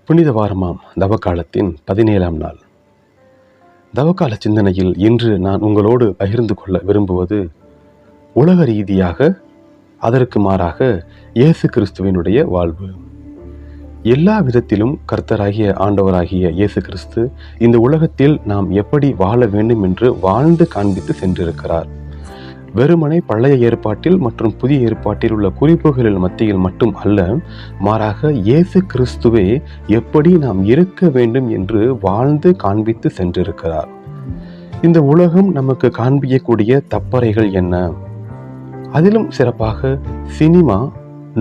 புனித வாரமாம் தவக்காலத்தின் 17ஆம் நாள். தவக்கால சிந்தனையில் இன்று நான் உங்களோடு பகிர்ந்து கொள்ள விரும்புவது உலக ரீதியாக, அதற்கு மாறாக இயேசு கிறிஸ்துவினுடைய வாழ்வு. எல்லா விதத்திலும் கர்த்தராகிய ஆண்டவராகிய இயேசு கிறிஸ்து இந்த உலகத்தில் நாம் எப்படி வாழ வேண்டும் என்று வாழ்ந்து காண்பித்து சென்றிருக்கிறார். வெறுமனை பழைய ஏற்பாட்டில் மற்றும் புதிய ஏற்பாட்டில் உள்ள குறிப்புகளில் மத்தியில் மட்டும் அல்ல, மாறாக இயேசு கிறிஸ்துவே எப்படி நாம் இருக்க வேண்டும் என்று வாழ்ந்து காண்பித்து சென்றிருக்கிறார். இந்த உலகம் நமக்கு காண்பிக்கக்கூடிய தப்பறைகள் என்ன? அதிலும் சிறப்பாக சினிமா,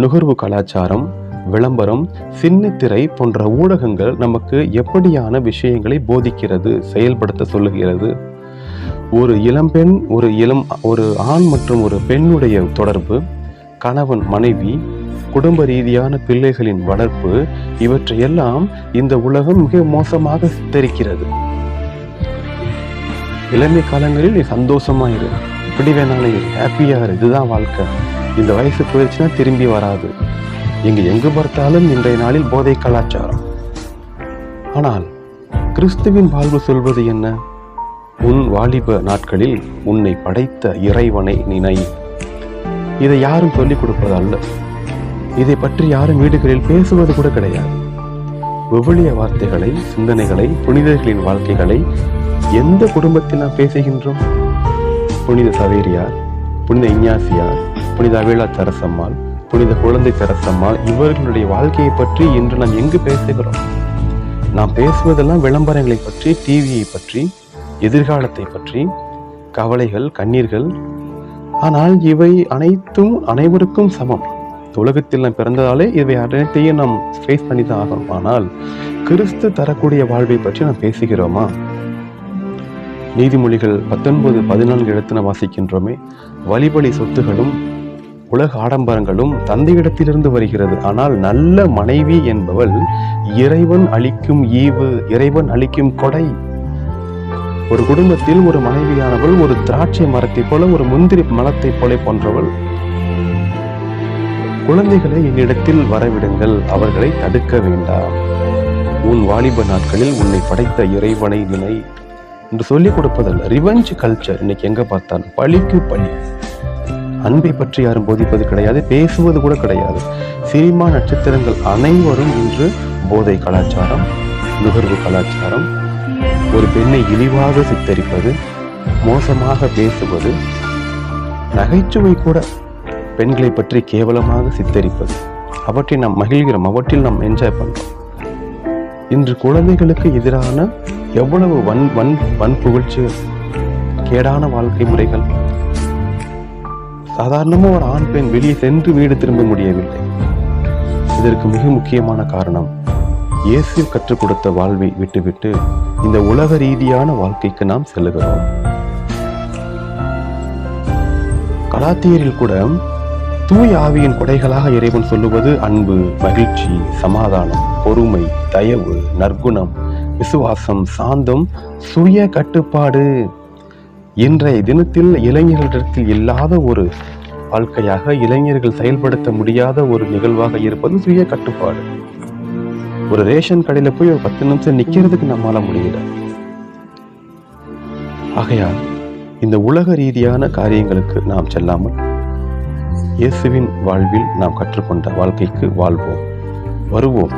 நுகர்வு கலாச்சாரம், விளம்பரம், சின்னத்திரை போன்ற ஊடகங்கள் நமக்கு எப்படியான விஷயங்களை போதிக்கிறது, செயல்படுத்த சொல்லுகிறது? ஒரு இளம்பெண், ஒரு ஆண் மற்றும் ஒரு பெண்ணுடைய தொடர்பு, கணவன் மனைவி, குடும்ப ரீதியான பிள்ளைகளின் வளர்ப்பு, இவற்றையெல்லாம் இந்த உலகம் மிக மோசமாக சித்தரிக்கிறது. இளமை காலங்களில் நீ சந்தோஷமா இரு, இப்படி வேணாலும் ஹாப்பியா இரு, இதுதான் வாழ்க்கை. இந்த வயசு போயிடுச்சுன்னா திரும்பி வராது. எங்கு பார்த்தாலும் இன்றைய நாளில் போதை கலாச்சாரம். ஆனால் கிறிஸ்துவின் வாழ்வு சொல்வது என்ன? உன் வாலிப நாட்களில் உன்னை படைத்த இறைவனை நினை. இதை யாரும் சொல்லிக் கொடுப்பது அல்ல. இதை பற்றி யாரும் வீடுகளில் பேசுவது கூட கிடையாது. விவிலிய வார்த்தைகளை, சிந்தனைகளை, புனிதர்களின் வாழ்க்கைகளை எந்த குடும்பத்தில் நாம் பேசுகின்றோம்? புனித சவேரியார், புனித இஞ்ஞாசியார், புனித அவேளா தெரசம்மாள், புனித குழந்தை தெரசம்மாள், இவர்களுடைய வாழ்க்கையை பற்றி இன்று நாம் எங்கு பேசுகிறோம்? நாம் பேசுவதெல்லாம் விளம்பரங்களை பற்றி, டிவியை பற்றி, எதிர்காலத்தை பற்றி, கவலைகள், கண்ணீர்கள். ஆனால் இவை அனைத்தும் அனைவருக்கும் சமம். உலகத்தில் நாம் பிறந்ததாலே இவை அனைத்தையும் நாம் ஃபேஸ் பண்ணி தான் ஆகணும். ஆனால் கிறிஸ்து தரக்கூடிய வாழ்வை பற்றி நாம் பேசுகிறோமா? நீதிமொழிகள் 19:14 எடுத்து நாம் வாசிக்கின்றோமே, வழிபலி சொத்துகளும் உலக ஆடம்பரங்களும் தந்தையிடத்திலிருந்து வருகிறது, ஆனால் நல்ல மனைவி என்பவள் இறைவன் அளிக்கும் ஈவு, இறைவன் அளிக்கும் கொடை. ஒரு குடும்பத்தில் ஒரு மனைவியானவள் ஒரு திராட்சை மரத்தை போல, ஒரு முந்திரி மரத்தை போல போன்றவள். குழந்தைகளை என்னிடத்தில் வரவிடுங்கள், அவர்களை தடுக்க வேண்டாம். உன் வாலிப நாட்களில் உன்னை படைத்த இறைவனை நினை என்று சொல்லிக் கொடுப்பதல்ல. ரிவெஞ்ச் கல்ச்சர் இன்னைக்கு எங்க பார்த்தாலும் பழிக்கு பழி. அன்பை பற்றி யாரும் போதிப்பது கிடையாது, பேசுவது கூட கிடையாது. சினிமா நட்சத்திரங்கள் அனைவரும் இன்று போதை கலாச்சாரம், நுகர்வு கலாச்சாரம், ஒரு பெண்ணை இழிவாக சித்தரிப்பது, மோசமாக பேசுவது, நகைச்சுவை கூட பெண்களை பற்றி கேவலமாக சித்தரிப்பது, அவற்றை நாம் மகிழ்கிறோம், அவற்றில் நாம் என்ஜாய் பண்றோம். இன்று குழந்தைகளுக்கு எதிரான எவ்வளவு வன்புகழ்ச்சி, கேடான வாழ்க்கை முறைகள். சாதாரணமா ஒரு ஆண் பெண் வெளியே சென்று வீடு திரும்ப முடியவில்லை. இதற்கு மிக முக்கியமான காரணம் இயேசு கற்றுக் கொடுத்த வாழ்வை விட்டுவிட்டு இந்த உலக ரீதியான வாழ்க்கைக்கு நாம் செல்லுகிறோம். கலாத்தியரில் கூட தூய ஆவியின் கொடைகளாக இறைவன் சொல்லுவது அன்பு, மகிழ்ச்சி, சமாதானம், பொறுமை, தயவு, நற்குணம், விசுவாசம், சாந்தம், சுய கட்டுப்பாடு. இன்றைய தினத்தில் இளைஞர்களிடத்தில் இல்லாத ஒரு வாழ்க்கையாக, இளைஞர்கள் செயல்படுத்த முடியாத ஒரு நிகழ்வாக இருப்பது சுய கட்டுப்பாடு. ஒரு ரேஷன் கடையில போய் ஒரு 10 நிமிஷம் நிக்கிறதுக்கு நம்மால முடியல. ஆகையால் இந்த உலக ரீதியான காரியங்களுக்கு நாம் செல்லாமல் இயேசுவின் வாழ்வில் நாம் கற்றுக்கொண்ட வாழ்க்கைக்கு வாழ்வோம், வருவோம்,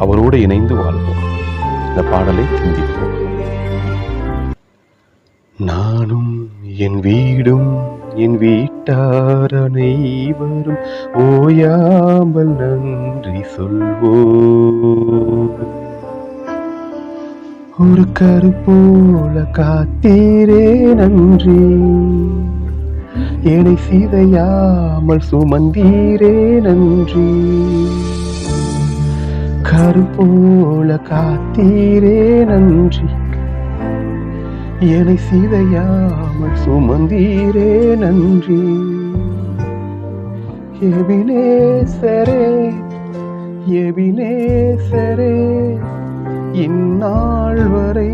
அவரோடு இணைந்து வாழ்வோம். இந்த பாடலை சிந்திப்போம். நானும் என் வீடும் என் வீட்டார் அனைவரும் ஓயாமல் நன்றி சொல்வோம். ஒரு கரு போல காத்தீரே நன்றி, என்னை சிதையாமல் சுமந்தீரே நன்றி. கரு போல காத்தீரே நன்றி, என்னை சிதையாமல் சுமந்தீரே நன்றி. எபினேசரே, எபினேசரே, இந்நாள் வரை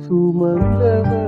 சுமந்தவர்